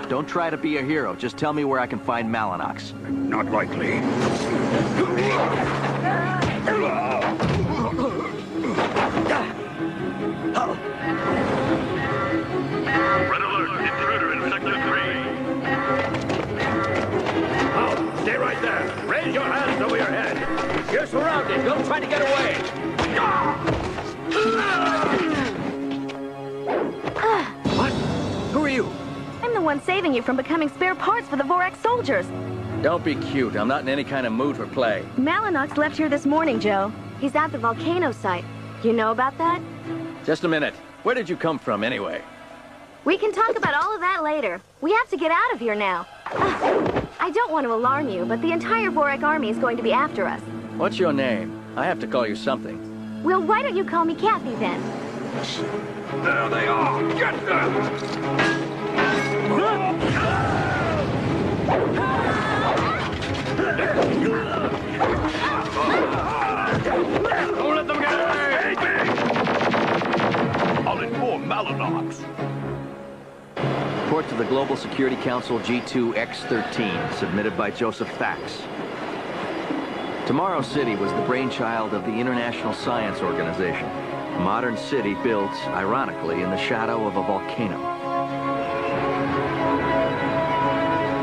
Don't try to be a hero. Just tell me where I can find Malinox. Not likely. Red alert, intruder in Sector 3. Oh, stay right there. Raise your hands over your head. You're surrounded. Don't try to get away. What? Who are you? I'm the one saving you from becoming spare parts for the Vorax soldiers. Don't be cute. I'm not in any kind of mood for play. Malinox left here this morning, Joe. He's at the Volcano site. You know about that? Just a minute. Where did you come from, anyway? We can talk about all of that later. We have to get out of here now. I don't want to alarm you, but the entire Vorax army is going to be after us. What's your name? I have to call you something. Well, why don't you call me Kathy, then? There they are. Get them! Don't let them get away! I'll inform Malinox. Report to the Global Security Council G2X13, submitted by Joseph Thax. Tomorrow City was the brainchild of the International Science Organization, a modern city built, ironically, in the shadow of a volcano.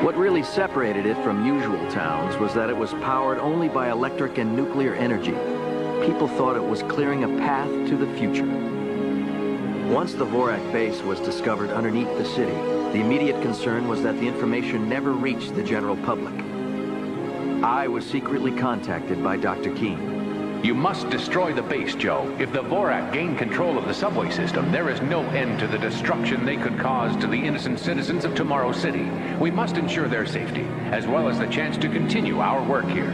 What really separated it from usual towns was that it was powered only by electric and nuclear energy. People thought it was clearing a path to the future. Once the Vorax base was discovered underneath the city, the immediate concern was that the information never reached the general public. I was secretly contacted by Dr. Keene. You must destroy the base, Joe. If the Vorax gain control of the subway system, there is no end to the destruction they could cause to the innocent citizens of Tomorrow City. We must ensure their safety, as well as the chance to continue our work here.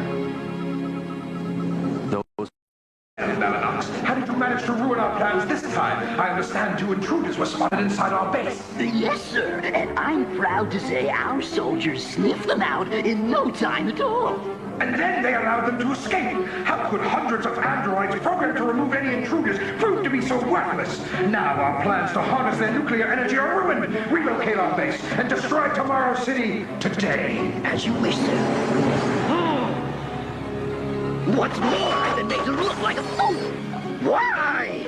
Malinox, how did you manage to ruin our plans this time? I understand 2 intruders were spotted inside our base. Yes, sir, and I'm proud to say our soldiers sniffed them out in no time at all. And then they allowed them to escape. How could hundreds of androids programmed to remove any intruders prove to be so worthless? Now our plans to harness their nuclear energy are ruined. Relocate our base and destroy Tomorrow City today. As you wish, sir. What's more, I've been made to look like a fool. Why?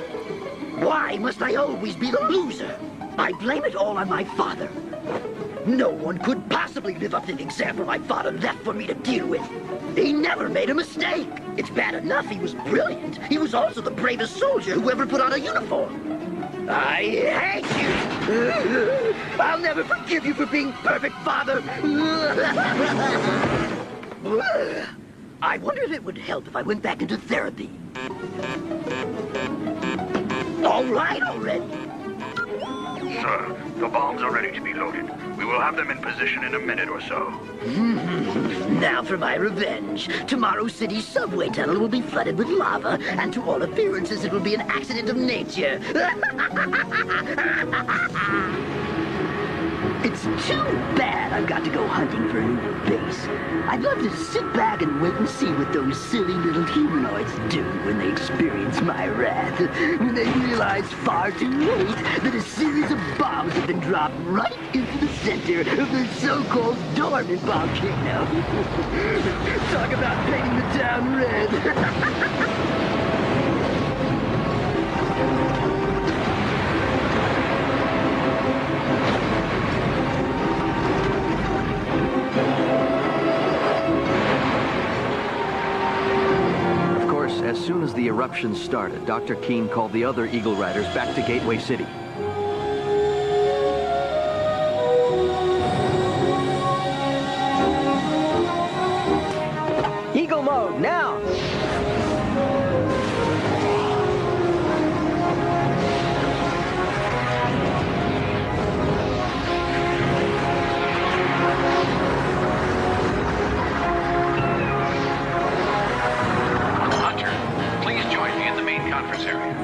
Why must I always be the loser? I blame it all on my father. No one could possibly live up to the example my father left for me to deal with. He never made a mistake. It's bad enough he was brilliant. He was also the bravest soldier who ever put on a uniform. I hate you. I'll never forgive you for being perfect, father. I wonder if it would help if I went back into therapy. All right already. Sir, the bombs are ready to be loaded. We will have them in position in a minute or so. Now for my revenge. Tomorrow City's subway tunnel will be flooded with lava, and to all appearances it will be an accident of nature. It's too bad I've got to go hunting for a new base. I'd love to sit back and wait and see what those silly little humanoids do when they experience my wrath. When they realize far too late that a series of bombs have been dropped right into the center of the so-called dormant volcano. Talk about painting the town red. As soon as the eruption started, Dr. Keene called the other Eagle Riders back to Gateway City. Eagle mode, now! Conference area.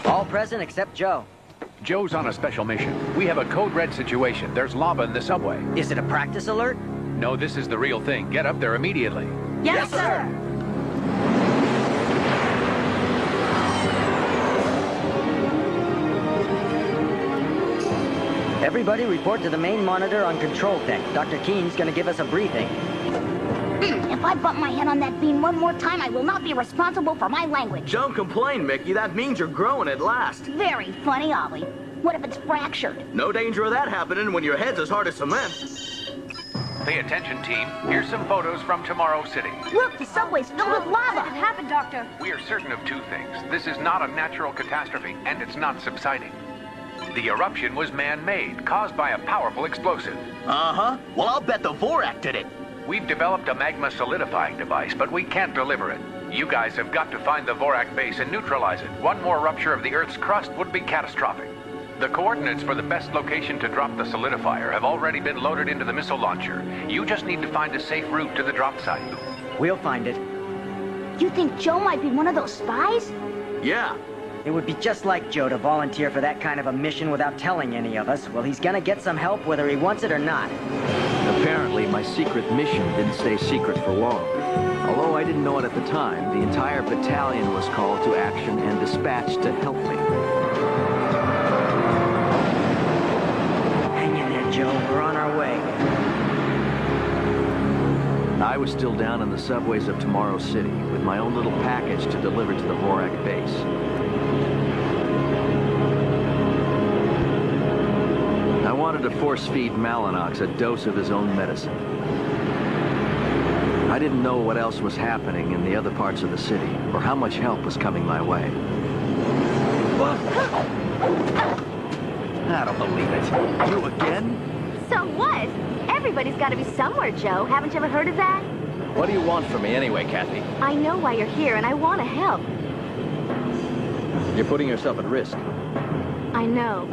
All present except Joe. Joe's on a special mission. We have a code red situation. There's lava in the subway. Is it a practice alert? No, this is the real thing. Get up there immediately. Yes, sir. Everybody report to the main monitor on control deck. Dr. Keene's gonna give us a briefing. If I bump my head on that beam one more time, I will not be responsible for my language. Don't complain, Mickey. That means you're growing at last. Very funny, Ollie. What if it's fractured? No danger of that happening when your head's as hard as cement. Pay attention, team. Here's some photos from Tomorrow City. Look, the subway's filled with lava. What happened, Doctor? We are certain of two things. This is not a natural catastrophe, and it's not subsiding. The eruption was man-made, caused by a powerful explosive. Uh-huh. Well, I'll bet the Vorak did it. We've developed a magma solidifying device, but we can't deliver it. You guys have got to find the Vorak base and neutralize it. One more rupture of the Earth's crust would be catastrophic. The coordinates for the best location to drop the solidifier have already been loaded into the missile launcher. You just need to find a safe route to the drop site. We'll find it. You think Joe might be one of those spies? Yeah. It would be just like Joe to volunteer for that kind of a mission without telling any of us. Well, he's gonna get some help whether he wants it or not. Apparently, my secret mission didn't stay secret for long. Although I didn't know it at the time, the entire battalion was called to action and dispatched to help me. Hang in there, Joe. We're on our way. I was still down in the subways of Tomorrow City with my own little package to deliver to the Vorak base. I wanted to force-feed Malinox a dose of his own medicine. I didn't know what else was happening in the other parts of the city, or how much help was coming my way. I don't believe it. You again? So what? Everybody's got to be somewhere, Joe. Haven't you ever heard of that? What do you want from me anyway, Kathy? I know why you're here, and I want to help. You're putting yourself at risk. I know.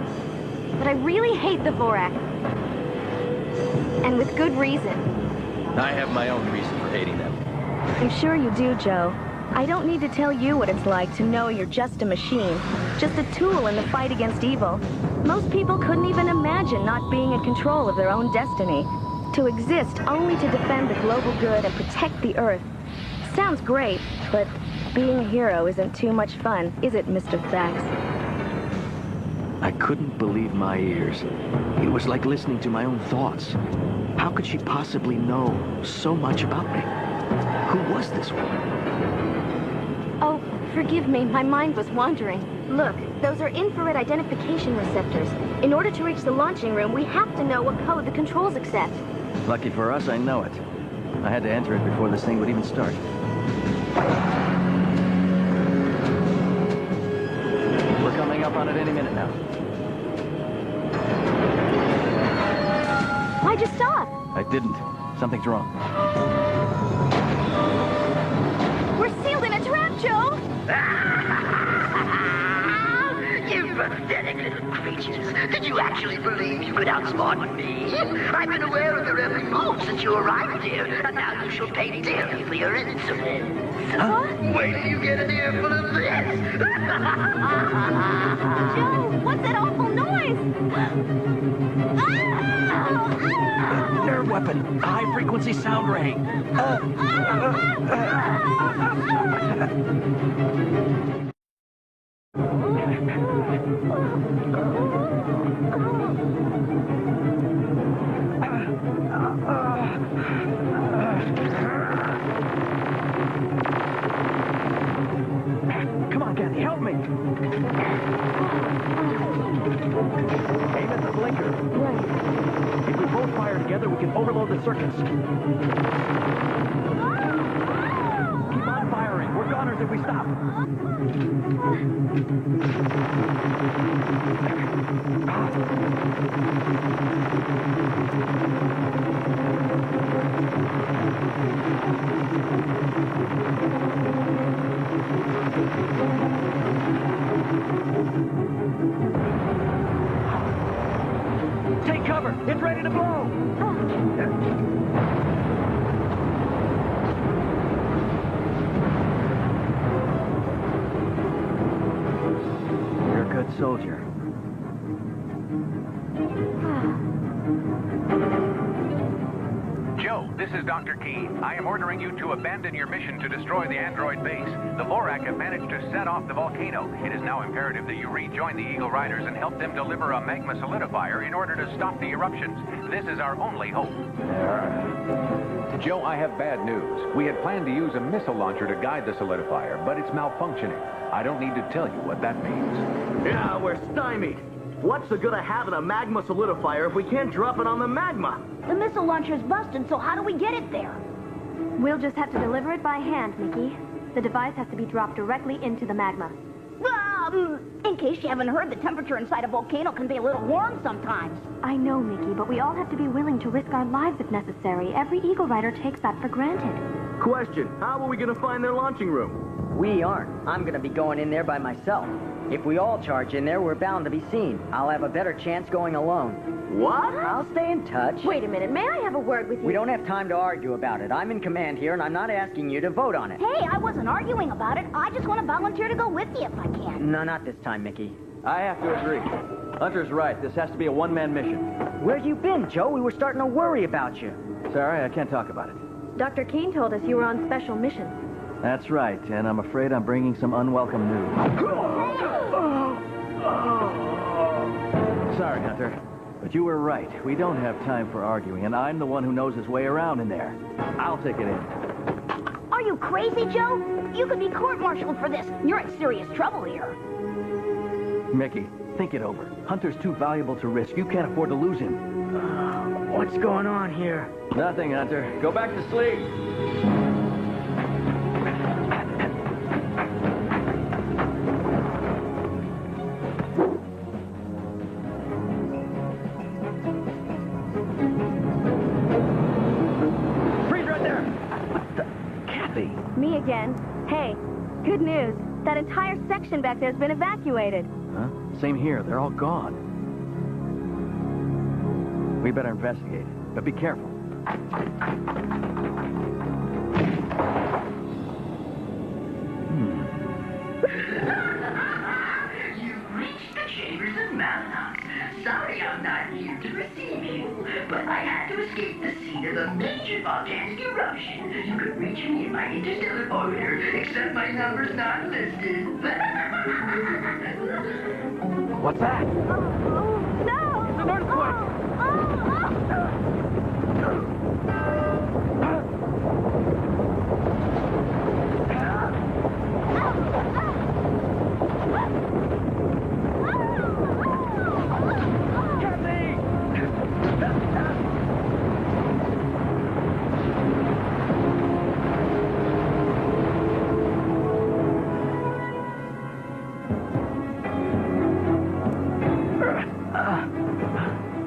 But I really hate the Vorak. And with good reason. I have my own reason for hating them. I'm sure you do, Joe. I don't need to tell you what it's like to know you're just a machine, just a tool in the fight against evil. Most people couldn't even imagine not being in control of their own destiny. To exist only to defend the global good and protect the Earth. Sounds great, but being a hero isn't too much fun, is it, Mr. Thax? I couldn't believe my ears. It was like listening to my own thoughts. How could she possibly know so much about me? Who was this woman? Oh, forgive me, my mind was wandering. Look, those are infrared identification receptors. In order to reach the launching room, we have to know what code the controls accept. Lucky for us, I know it. I had to enter it before this thing would even start. We're coming up on it any minute now. Why'd you stop? I didn't. Something's wrong. We're sealed in a trap, Joe! You pathetic little creatures. Did you actually believe you could outsmart me? I've been aware of your every move since you arrived here, and now you shall pay dearly for your insolence. Wait till you get an earful of this! Joe, what's that awful noise? Nerve weapon. High-frequency sound ray. Come on, Kathy, help me. Aim at the blinker. Right. If we both fire together, we can overload the circuits. Keep on firing. We're goners if we stop. Take cover. It's ready to blow. You're a good soldier. Joe, this is Dr. Keene. I am ordering you to abandon your mission to destroy the android base. The Vorak have managed to set off the volcano. It is now imperative that you rejoin the Eagle Riders and help them deliver a magma solidifier in order to stop the eruptions. This is our only hope. Joe, I have bad news. We had planned to use a missile launcher to guide the solidifier, but it's malfunctioning. I don't need to tell you what that means. Yeah, we're stymied. What's the good of having a magma solidifier if we can't drop it on the magma? The missile launcher's busted, so how do we get it there? We'll just have to deliver it by hand, Mickey. The device has to be dropped directly into the magma. In case you haven't heard, the temperature inside a volcano can be a little warm sometimes. I know, Mickey, but we all have to be willing to risk our lives if necessary. Every Eagle Rider takes that for granted. Question, how are we gonna find their launching room? We aren't. I'm gonna be going in there by myself. If we all charge in there, we're bound to be seen. I'll have a better chance going alone. What? I'll stay in touch. Wait a minute, may I have a word with you? We don't have time to argue about it. I'm in command here, and I'm not asking you to vote on it. Hey, I wasn't arguing about it. I just want to volunteer to go with you if I can. No, not this time, Mickey. I have to agree. Hunter's right. This has to be a one-man mission. Where you been, Joe? We were starting to worry about you. Sorry, I can't talk about it. Dr. Keene told us you were on special mission. That's right, and I'm afraid I'm bringing some unwelcome news. Sorry, Hunter, but you were right. We don't have time for arguing, and I'm the one who knows his way around in there. I'll take it in. Are you crazy, Joe? You could be court-martialed for this. You're in serious trouble here. Mickey, think it over. Hunter's too valuable to risk. You can't afford to lose him. What's going on here? Nothing, Hunter. Go back to sleep. Me again. Hey, good news. That entire section back there's been evacuated. Huh? Same here. They're all gone. We better investigate, but be careful. You've reached the chambers of Malinox. Sorry I'm not here to receive you, but I had to escape the scene of a major volcanic eruption. You could reach me in my interstellar orbiter, except my number's not listed. What's that? No! It's an earthquake!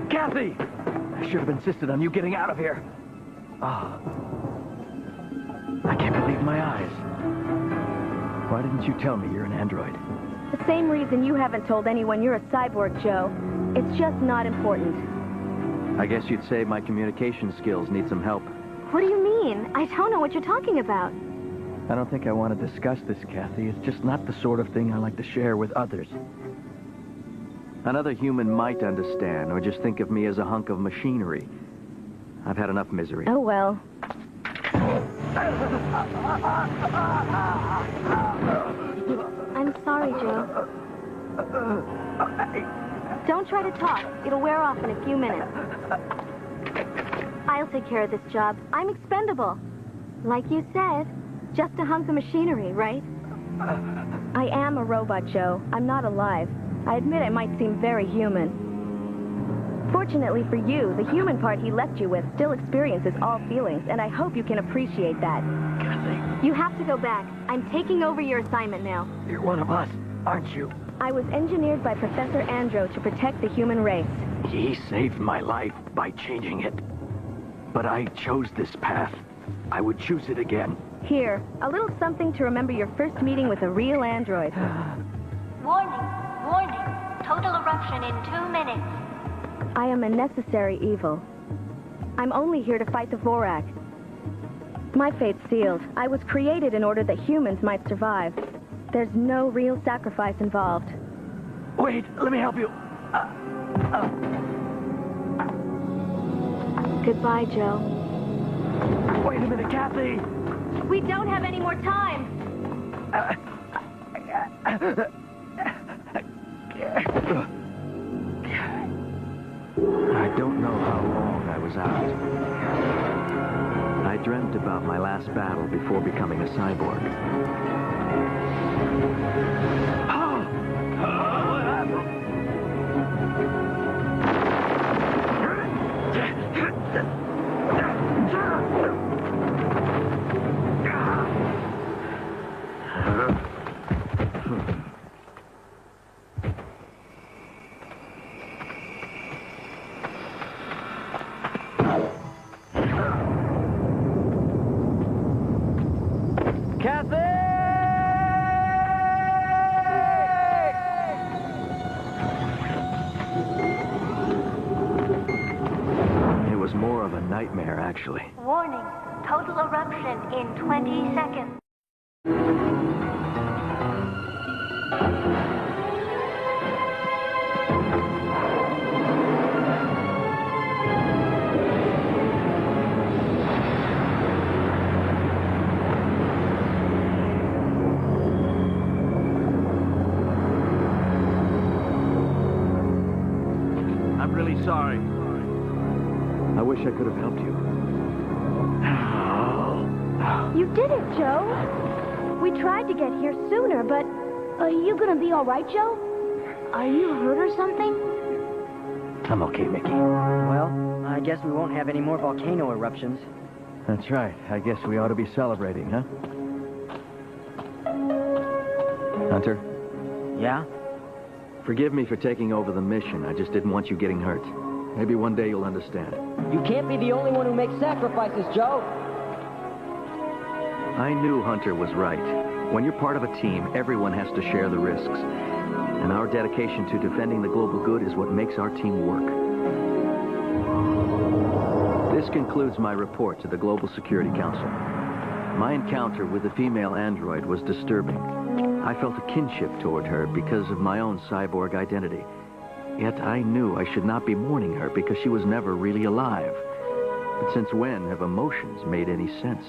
Kathy! I should have insisted on you getting out of here. Oh. I can't believe my eyes. Why didn't you tell me you're an android? The same reason you haven't told anyone you're a cyborg, Joe. It's just not important. I guess you'd say my communication skills need some help. What do you mean? I don't know what you're talking about. I don't think I want to discuss this, Kathy. It's just not the sort of thing I like to share with others. Another human might understand, or just think of me as a hunk of machinery. I've had enough misery. Oh, well. I'm sorry, Joe. Don't try to talk. It'll wear off in a few minutes. I'll take care of this job. I'm expendable. Like you said, just a hunk of machinery, right? I am a robot, Joe. I'm not alive. I admit it might seem very human. Fortunately for you, the human part he left you with still experiences all feelings, and I hope you can appreciate that. Kathy. You have to go back. I'm taking over your assignment now. You're one of us, aren't you? I was engineered by Professor Andro to protect the human race. He saved my life by changing it. But I chose this path. I would choose it again. Here, a little something to remember your first meeting with a real android. Warning, warning. Total eruption in 2 minutes. I am a necessary evil. I'm only here to fight the Vorak. My fate's sealed. I was created in order that humans might survive. There's no real sacrifice involved. Wait, let me help you. Goodbye, Joe. Wait a minute, Kathy! We don't have any more time! I don't know how long I was out. I dreamt about my last battle before becoming a cyborg. What happened? Nightmare, actually. Warning, total eruption in 20 seconds. I'm really sorry. I wish I could have helped you. You did it, Joe. We tried to get here sooner, but... Are you gonna be all right, Joe? Are you hurt or something? I'm okay, Mickey. Well, I guess we won't have any more volcano eruptions. That's right. I guess we ought to be celebrating, huh? Hunter? Yeah? Forgive me for taking over the mission. I just didn't want you getting hurt. Maybe one day you'll understand. You can't be the only one who makes sacrifices, Joe. I knew Hunter was right. When you're part of a team, everyone has to share the risks. And our dedication to defending the global good is what makes our team work. This concludes my report to the Global Security Council. My encounter with the female android was disturbing. I felt a kinship toward her because of my own cyborg identity. Yet I knew I should not be mourning her because she was never really alive. But since when have emotions made any sense?